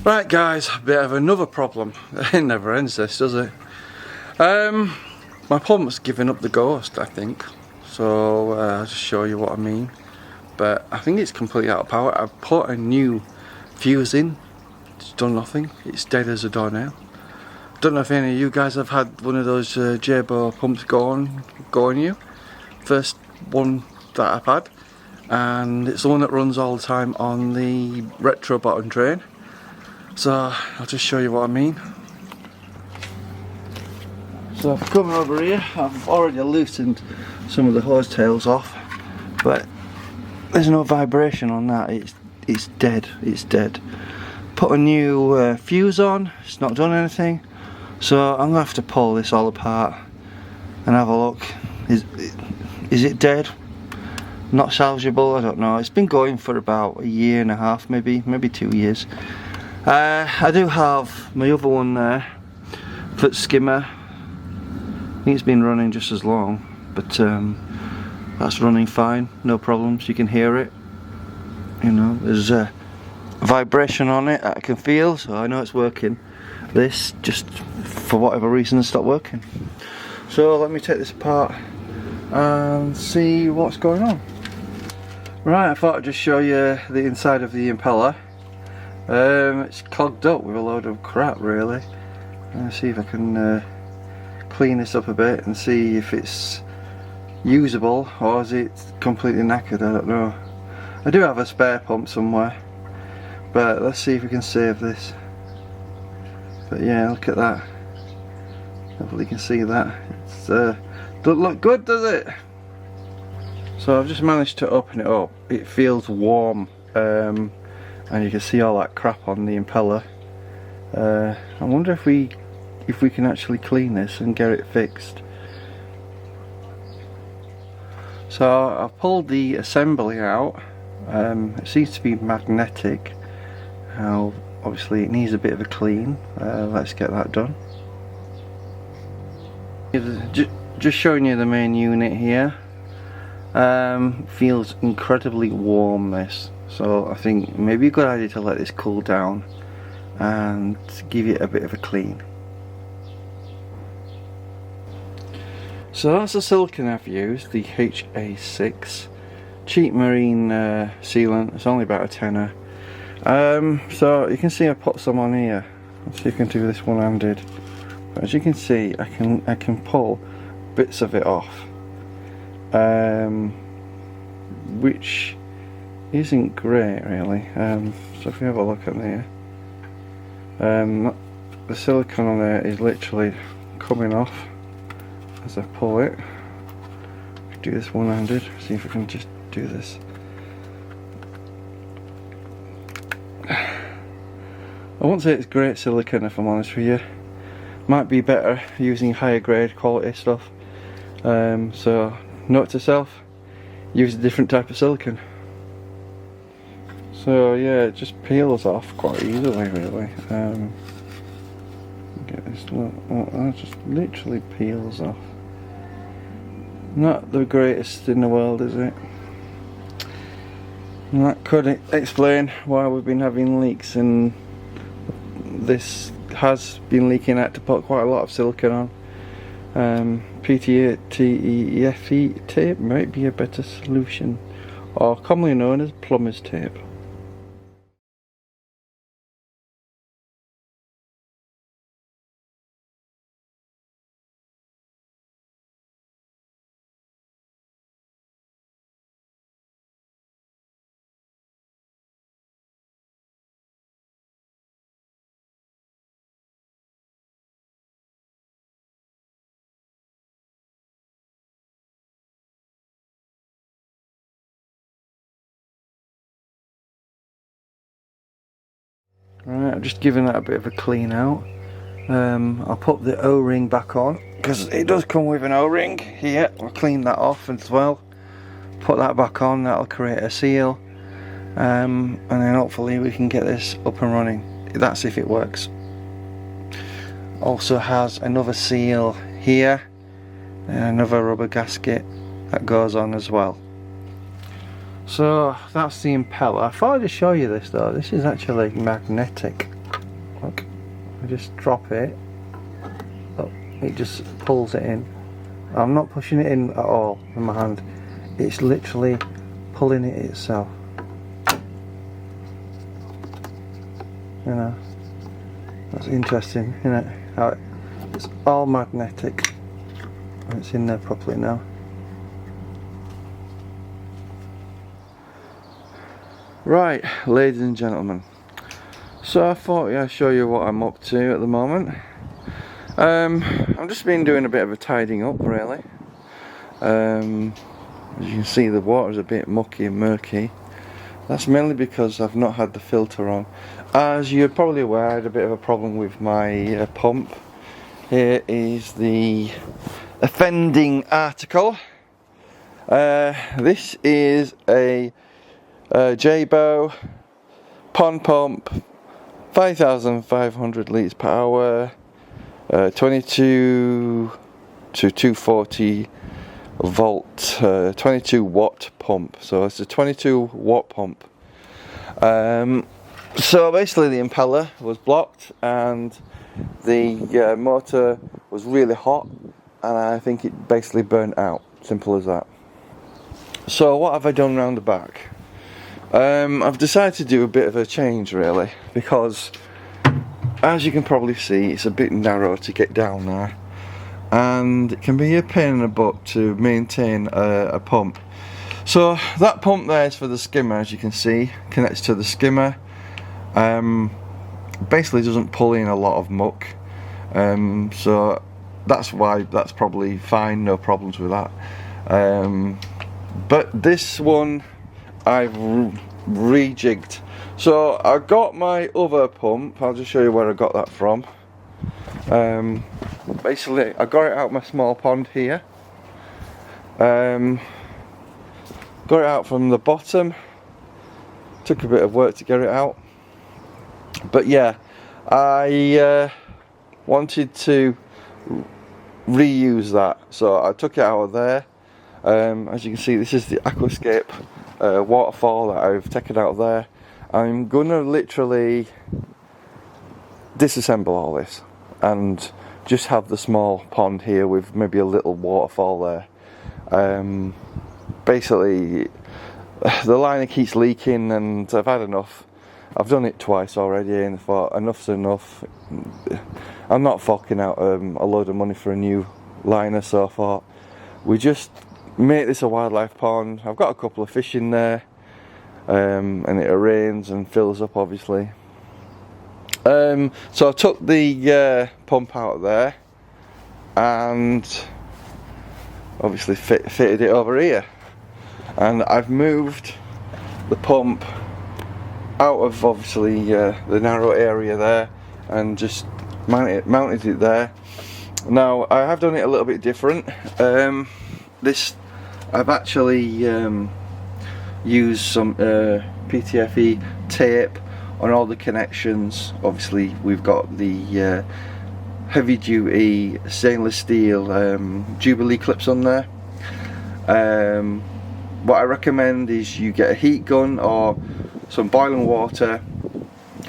Right guys, a bit of another problem. It never ends this, does it? My pump's giving up the ghost, I think. So I'll just show you what I mean. But I think it's completely out of power. I've put a new fuse in. It's done nothing. It's dead as a doornail. Don't know if any of you guys have had one of those jebao pumps go on you. First one that I've had. And it's the one that runs all the time on the retro bottom drain. So I'll just show you what I mean. So I've come over here, I've already loosened some of the hose tails off, but there's no vibration on that. It's dead, it's dead. Put a new fuse on, it's not done anything, so I'm gonna have to pull this all apart and have a look. Is it dead? Not salvageable? I don't know. It's been going for about a year and a half, maybe 2 years. I do have my other one there, foot skimmer. I think it's been running just as long, but that's running fine, no problems. You can hear it. You know, there's a vibration on it that I can feel, so I know it's working. This just, for whatever reason, has stopped working. So let me take this apart and see what's going on. Right, I thought I'd just show you the inside of the impeller. It's clogged up with a load of crap, really. Let's see if I can clean this up a bit and see if it's usable or is it completely knackered. I don't know. I do have a spare pump somewhere, but let's see if we can save this. But yeah, look at that. Hopefully you can see that. It's doesn't look good, does it? So I've just managed to open it up. It feels warm. And you can see all that crap on the impeller. I wonder if we can actually clean this and get it fixed. So I've pulled the assembly out. It seems to be magnetic. Now obviously it needs a bit of a clean. Let's get that done. Just showing you the main unit here. Feels incredibly warm, this. So I think maybe a good idea to let this cool down and give it a bit of a clean. So that's the silicone I've used, the HA6. Cheap marine sealant, it's only about a tenner. So you can see I put some on here. Let's see if I can do this one-handed. As you can see, I can pull bits of it off. Which isn't great really. So if we have a look at there, the silicone on there is literally coming off as I pull it. Do this one-handed, see if I can just do this. I won't say it's great silicone, if I'm honest with you. Might be better using higher grade quality stuff. So note to self, use a different type of silicone. So yeah, it just peels off quite easily, really. Get this, that just literally peels off. Not the greatest in the world, is it? And that could explain why we've been having leaks, and this has been leaking out to put quite a lot of silicone on. PTFE tape might be a better solution, or commonly known as plumber's tape. Right, I'm just giving that a bit of a clean out. I'll put the O-ring back on because it does come with an O-ring here. I'll clean that off as well. Put that back on, that'll create a seal. And then hopefully we can get this up and running. That's if it works. Also has another seal here and another rubber gasket that goes on as well. So that's the impeller. I thought I'd just show you this though. This is actually magnetic. Look, I just drop it. Oh, it just pulls it in. I'm not pushing it in at all in my hand. It's literally pulling it itself. You know, that's interesting, isn't it? How it's all magnetic. It's in there properly now. Right, ladies and gentlemen. So I thought I'd show you what I'm up to at the moment. I've just been doing a bit of a tidying up, really. As you can see, the water's a bit mucky and murky. That's mainly because I've not had the filter on. As you're probably aware, I had a bit of a problem with my pump. Here is the offending article. This is a jebao pond pump, 5,500 litres per hour, 22 to 240 volt, 22 watt pump. So it's a 22 watt pump. So basically the impeller was blocked and the motor was really hot, and I think it basically burnt out. Simple as that. So what have I done round the back? I've decided to do a bit of a change, really, because as you can probably see, it's a bit narrow to get down there, and it can be a pain in the butt to maintain a pump. So that pump there is for the skimmer, as you can see, connects to the skimmer. Basically doesn't pull in a lot of muck, so that's why that's probably fine, no problems with that. But this one I've rejigged. So I got my other pump. I'll just show you where I got that from. Basically I got it out my small pond here. Got it out from the bottom. Took a bit of work to get it out, but yeah, I wanted to reuse that, so I took it out of there. As you can see, this is the aquascape waterfall that I've taken out of there. I'm gonna literally disassemble all this and just have the small pond here with maybe a little waterfall there. Basically the liner keeps leaking and I've had enough. I've done it twice already and I thought enough's enough. I'm not forking out a load of money for a new liner, so I thought we just make this a wildlife pond. I've got a couple of fish in there, and it rains and fills up obviously. So I took the pump out of there and obviously fitted it over here, and I've moved the pump out of obviously the narrow area there and just mounted it there. Now I have done it a little bit different. This I've actually used some PTFE tape on all the connections. Obviously we've got the heavy duty stainless steel Jubilee clips on there. What I recommend is you get a heat gun or some boiling water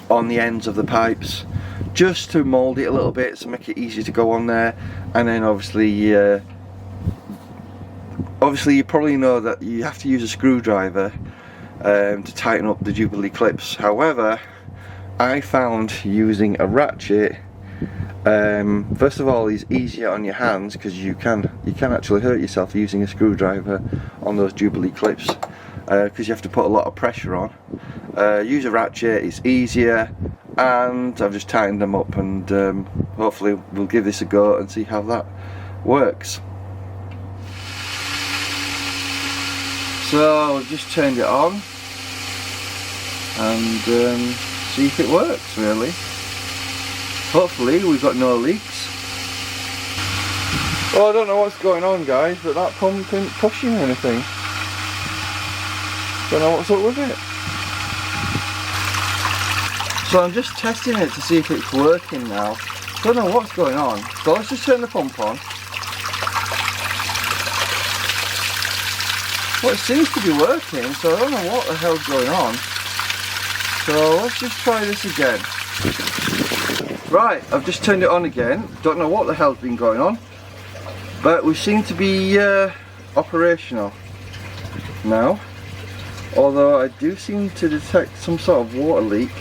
on the ends of the pipes just to mould it a little bit to make it easy to go on there. And then obviously you probably know that you have to use a screwdriver to tighten up the Jubilee clips. However, I found using a ratchet, first of all, is easier on your hands because you can actually hurt yourself using a screwdriver on those Jubilee clips, because you have to put a lot of pressure on. Use a ratchet, it's easier, and I've just tightened them up, and hopefully we'll give this a go and see how that works. So I've just turned it on and see if it works, really. Hopefully we've got no leaks. Well, I don't know what's going on, guys, but that pump isn't pushing anything. Don't know what's up with it. So I'm just testing it to see if it's working now. Don't know what's going on. So let's just turn the pump on. Well, it seems to be working, so I don't know what the hell's going on. So let's just try this again. Right, I've just turned it on again. Don't know what the hell's been going on, but we seem to be operational now. Although I do seem to detect some sort of water leak.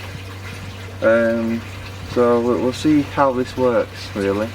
So we'll see how this works, really.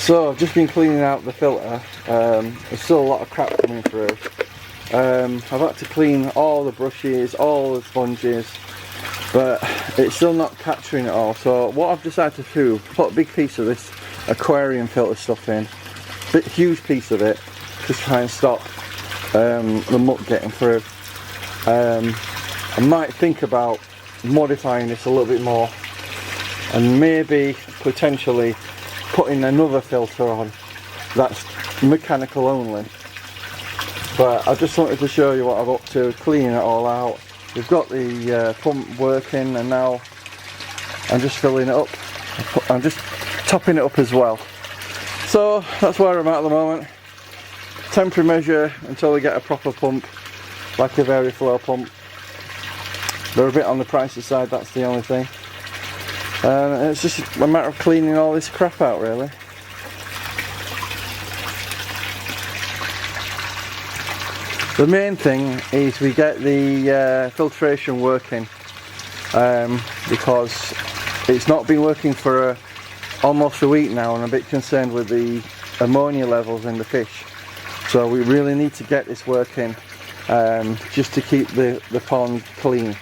So I've just been cleaning out the filter. There's still a lot of crap coming through. I've had to clean all the brushes, all the sponges, but it's still not capturing it all. So what I've decided to do, put a big piece of this aquarium filter stuff in, huge piece of it, just try and stop the muck getting through. I might think about modifying this a little bit more and maybe potentially putting another filter on that's mechanical only. But I just wanted to show you what I'm up to, cleaning it all out. We've got the pump working, and now I'm just filling it up. I'm just topping it up as well. So that's where I'm at the moment. Temporary measure until we get a proper pump, like a Veriflow pump. They're a bit on the pricey side, that's the only thing. And it's just a matter of cleaning all this crap out, really. The main thing is we get the filtration working, because it's not been working for almost a week now, and I'm a bit concerned with the ammonia levels in the fish. So we really need to get this working, just to keep the pond clean.